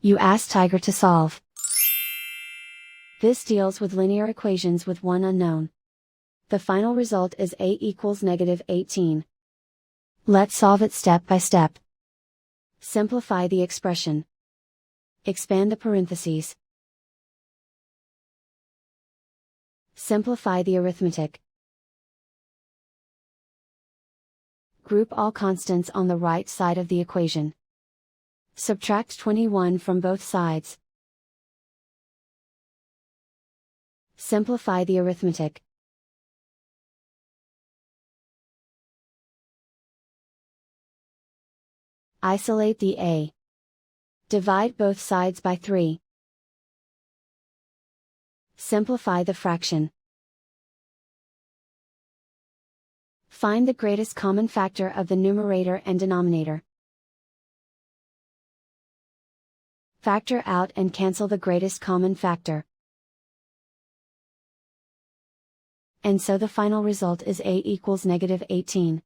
You ask Tiger to solve. This deals with linear equations with one unknown. The final result is a equals -18. Let's solve it step by step. Simplify the expression. Expand the parentheses. Simplify the arithmetic. Group all constants on the right side of the equation. Subtract 21 from both sides. Simplify the arithmetic. Isolate the a. Divide both sides by 3. Simplify the fraction. Find the greatest common factor of the numerator and denominator. Factor out and cancel the greatest common factor. And so the final result is a equals -18.